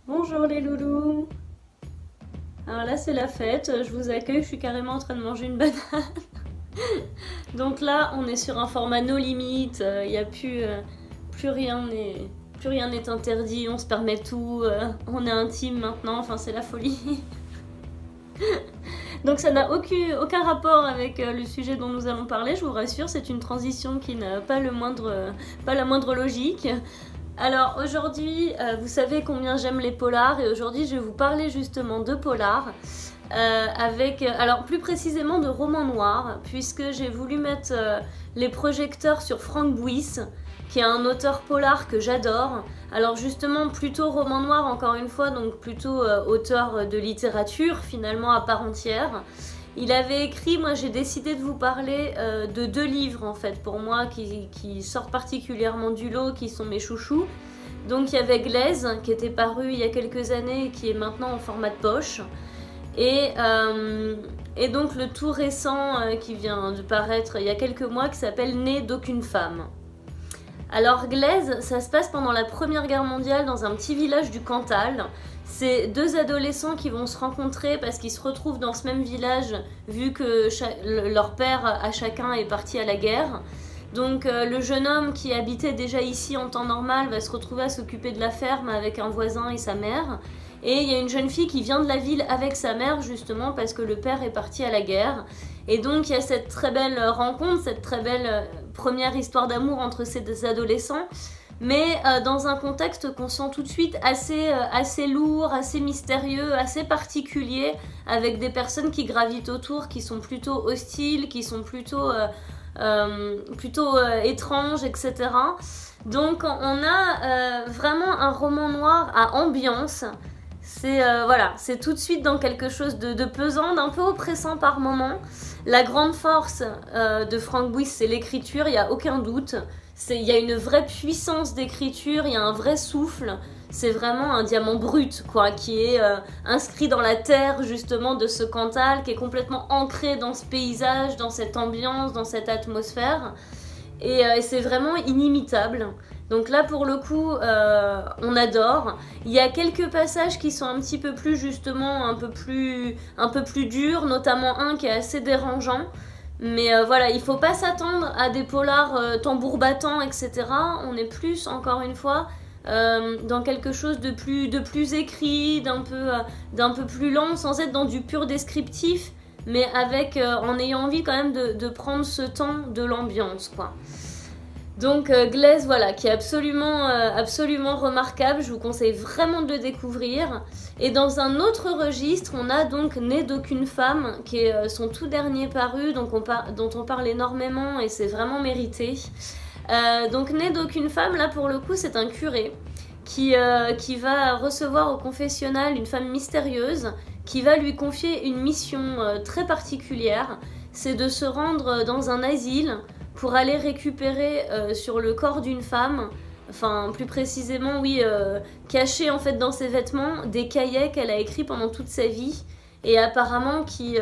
Bonjour les loulous. Alors là c'est la fête, je vous accueille, je suis carrément en train de manger une banane. Donc là on est sur un format no limite, il n'y a plus rien n'est interdit, on se permet tout, on est intime maintenant, enfin c'est la folie. Donc ça n'a aucun rapport avec le sujet dont nous allons parler, je vous rassure, c'est une transition qui n'a pas la moindre logique. Alors aujourd'hui, vous savez combien j'aime les polars et aujourd'hui je vais vous parler justement de polars alors plus précisément de romans noirs puisque j'ai voulu mettre les projecteurs sur Frank Buys qui est un auteur polar que j'adore. Alors justement plutôt roman noir encore une fois, donc plutôt auteur de littérature finalement à part entière. Il avait écrit, moi j'ai décidé de vous parler de 2 livres en fait pour moi qui sortent particulièrement du lot, qui sont mes chouchous. Donc il y avait Glaise qui était paru il y a quelques années et qui est maintenant en format de poche. Et donc le tout récent qui vient de paraître il y a quelques mois qui s'appelle Né d'aucune femme. Alors Glaise, ça se passe pendant la Première Guerre mondiale dans un petit village du Cantal. C'est 2 adolescents qui vont se rencontrer parce qu'ils se retrouvent dans ce même village vu que leur père à chacun est parti à la guerre. Donc le jeune homme qui habitait déjà ici en temps normal va se retrouver à s'occuper de la ferme avec un voisin et sa mère. Et il y a une jeune fille qui vient de la ville avec sa mère justement parce que le père est parti à la guerre. Et donc il y a cette très belle rencontre, cette très belle première histoire d'amour entre ces 2 adolescents. Mais dans un contexte qu'on sent tout de suite assez lourd, assez mystérieux, assez particulier, avec des personnes qui gravitent autour, qui sont plutôt hostiles, qui sont plutôt étranges, etc. Donc on a vraiment un roman noir à ambiance. C'est tout de suite dans quelque chose de pesant, d'un peu oppressant par moments. La grande force de Frank Buys, c'est l'écriture, il n'y a aucun doute. Il y a une vraie puissance d'écriture, il y a un vrai souffle. C'est vraiment un diamant brut, quoi, qui est inscrit dans la terre, justement, de ce Cantal, qui est complètement ancré dans ce paysage, dans cette ambiance, dans cette atmosphère. Et c'est vraiment inimitable. Donc là, pour le coup, on adore. Il y a quelques passages qui sont un petit peu plus, justement, un peu plus durs, notamment un qui est assez dérangeant. Mais voilà, il faut pas s'attendre à des polars tambour battant, etc. On est plus, encore une fois, dans quelque chose de plus écrit, d'un peu plus lent, sans être dans du pur descriptif, mais avec, en ayant envie quand même de prendre ce temps de l'ambiance, quoi. Donc Glaise, voilà, qui est absolument remarquable, je vous conseille vraiment de le découvrir. Et dans un autre registre, on a donc Né d'aucune femme, qui est son tout dernier paru, dont on parle énormément et c'est vraiment mérité. Donc Né d'aucune femme, là pour le coup, c'est un curé qui va recevoir au confessionnal une femme mystérieuse qui va lui confier une mission très particulière, c'est de se rendre dans un asile pour aller récupérer sur le corps d'une femme, enfin plus précisément oui, caché en fait dans ses vêtements, des cahiers qu'elle a écrits pendant toute sa vie et apparemment qui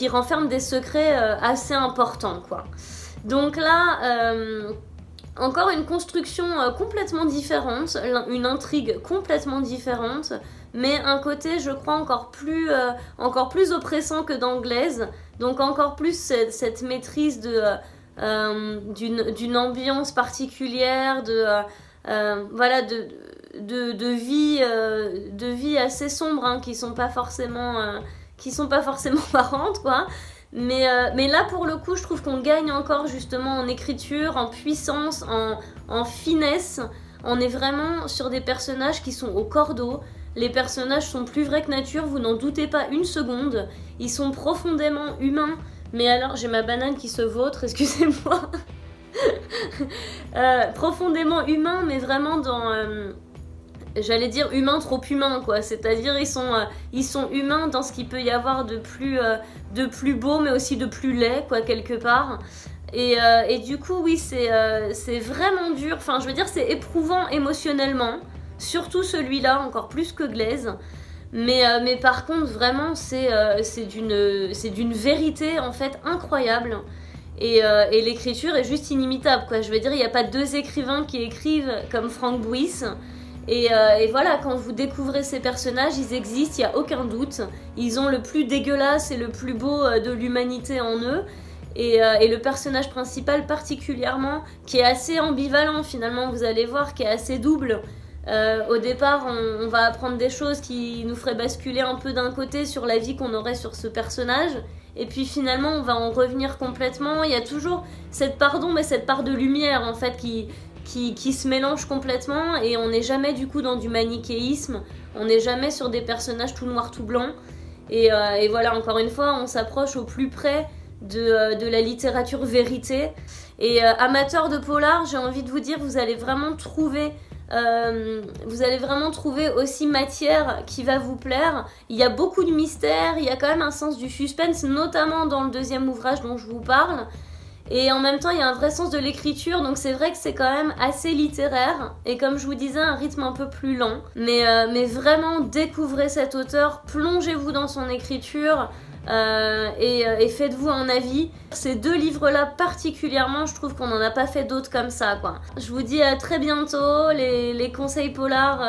renferment des secrets assez importants, quoi. Donc là, encore une construction complètement différente, une intrigue complètement différente, mais un côté, je crois, encore plus oppressant que dans Glaise, donc encore plus cette maîtrise d'une ambiance particulière, voilà, de vie assez sombre, hein, qui sont pas forcément marrantes, quoi. Mais là, pour le coup, je trouve qu'on gagne encore justement en écriture, en puissance, en finesse. On est vraiment sur des personnages qui sont au cordeau. Les personnages sont plus vrais que nature, vous n'en doutez pas une seconde. Ils sont profondément humains. Mais alors, j'ai ma banane qui se vautre, excusez-moi. Profondément humains, mais vraiment dans... j'allais dire humains trop humains, quoi. C'est-à-dire ils sont humains dans ce qu'il peut y avoir de plus beau, mais aussi de plus laid, quoi, quelque part. Et du coup, oui, c'est vraiment dur. Enfin, je veux dire, c'est éprouvant émotionnellement. Surtout celui-là, encore plus que Glaise. Mais par contre, vraiment, c'est d'une vérité, en fait, incroyable. Et l'écriture est juste inimitable, quoi. Je veux dire, il n'y a pas 2 écrivains qui écrivent comme Frank Buys. Et voilà, quand vous découvrez ces personnages, ils existent, il n'y a aucun doute. Ils ont le plus dégueulasse et le plus beau de l'humanité en eux. Et le personnage principal particulièrement, qui est assez ambivalent finalement, vous allez voir, qui est assez double. Au départ, on va apprendre des choses qui nous feraient basculer un peu d'un côté sur la vie qu'on aurait sur ce personnage. Et puis finalement, on va en revenir complètement. Il y a toujours cette part d'ombre et cette part de lumière en fait qui se mélange complètement, et on n'est jamais du coup dans du manichéisme, on n'est jamais sur des personnages tout noirs tout blancs, et voilà, encore une fois, on s'approche au plus près de la littérature vérité. Et amateurs de polar, j'ai envie de vous dire, vous allez vraiment trouver aussi matière qui va vous plaire. Il y a beaucoup de mystères, il y a quand même un sens du suspense, notamment dans le deuxième ouvrage dont je vous parle. Et en même temps, il y a un vrai sens de l'écriture, donc c'est vrai que c'est quand même assez littéraire. Et comme je vous disais, un rythme un peu plus lent. Mais vraiment, découvrez cet auteur, plongez-vous dans son écriture et faites-vous un avis. Ces deux livres-là particulièrement, je trouve qu'on n'en a pas fait d'autres comme ça, quoi. Je vous dis à très bientôt, les conseils polars...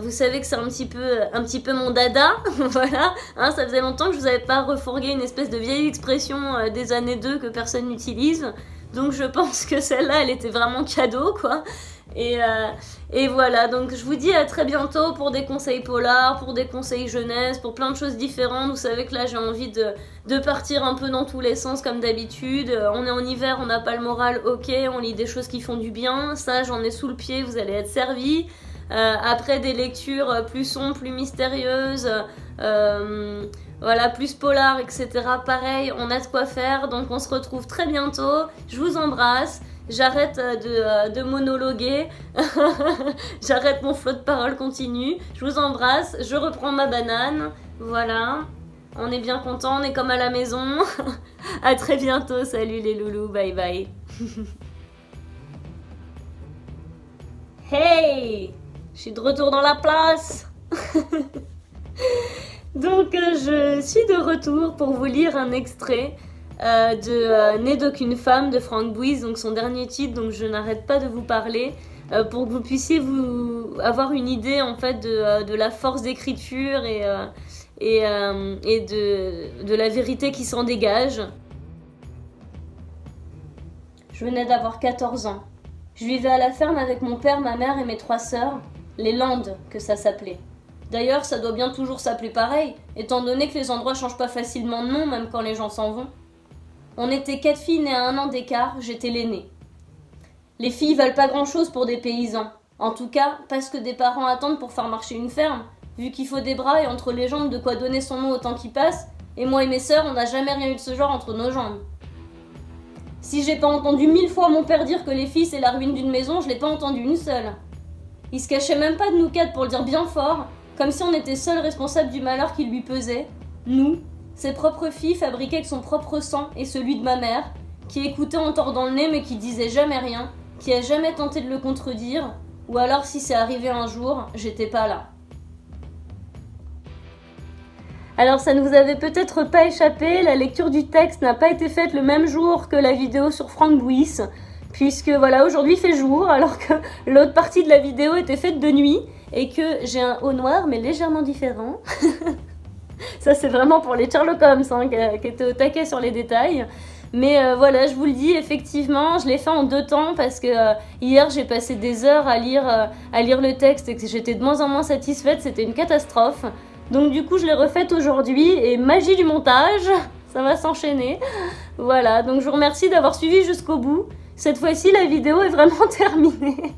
vous savez que c'est un petit peu mon dada, voilà, hein, ça faisait longtemps que je vous avais pas refourgué une espèce de vieille expression des années 2 que personne n'utilise, donc je pense que celle-là, elle était vraiment cadeau, quoi. Et voilà, donc je vous dis à très bientôt pour des conseils polars, pour des conseils jeunesse, pour plein de choses différentes. Vous savez que là, j'ai envie de partir un peu dans tous les sens comme d'habitude. On est en hiver, on n'a pas le moral, ok, on lit des choses qui font du bien, ça, j'en ai sous le pied, vous allez être servis. Après des lectures plus sombres, plus mystérieuses, voilà, plus polar, etc. Pareil, on a de quoi faire, donc on se retrouve très bientôt. Je vous embrasse, j'arrête de monologuer, j'arrête mon flot de paroles continu. Je vous embrasse, je reprends ma banane, voilà. On est bien content, on est comme à la maison. À très bientôt, salut les loulous, bye bye. Hey! Je suis de retour dans la place. Donc je suis de retour pour vous lire un extrait de Né d'aucune femme de Frank Buys, donc son dernier titre, donc je n'arrête pas de vous parler, pour que vous puissiez avoir une idée en fait de la force d'écriture et de la vérité qui s'en dégage. Je venais d'avoir 14 ans. Je vivais à la ferme avec mon père, ma mère et mes 3 sœurs. Les Landes, que ça s'appelait. D'ailleurs, ça doit bien toujours s'appeler pareil, étant donné que les endroits changent pas facilement de nom, même quand les gens s'en vont. On était 4 filles nées à 1 an d'écart, j'étais l'aînée. Les filles valent pas grand-chose pour des paysans. En tout cas, pas ce que des parents attendent pour faire marcher une ferme, vu qu'il faut des bras et entre les jambes de quoi donner son nom au temps qui passe, et moi et mes sœurs, on n'a jamais rien eu de ce genre entre nos jambes. Si j'ai pas entendu 1000 fois mon père dire que les filles c'est la ruine d'une maison, je l'ai pas entendu une seule. Il se cachait même pas de nous 4 pour le dire bien fort, comme si on était seuls responsables du malheur qui lui pesait. Nous, ses propres filles fabriquées avec son propre sang et celui de ma mère, qui écoutait en tordant le nez mais qui disait jamais rien, qui a jamais tenté de le contredire, ou alors si c'est arrivé un jour, j'étais pas là. Alors ça ne vous avait peut-être pas échappé, la lecture du texte n'a pas été faite le même jour que la vidéo sur Frank Buys, puisque voilà, aujourd'hui il fait jour, alors que l'autre partie de la vidéo était faite de nuit, et que j'ai un haut noir, mais légèrement différent. Ça, c'est vraiment pour les Sherlock Holmes, hein, qui étaient au taquet sur les détails. Mais voilà, je vous le dis, effectivement, je l'ai fait en 2 temps, parce que hier, j'ai passé des heures à lire le texte, et que j'étais de moins en moins satisfaite, c'était une catastrophe. Donc du coup, je l'ai refaite aujourd'hui, et magie du montage, ça va s'enchaîner. Voilà, donc je vous remercie d'avoir suivi jusqu'au bout. Cette fois-ci, la vidéo est vraiment terminée.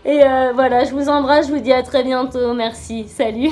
Et voilà, je vous embrasse, je vous dis à très bientôt. Merci, salut.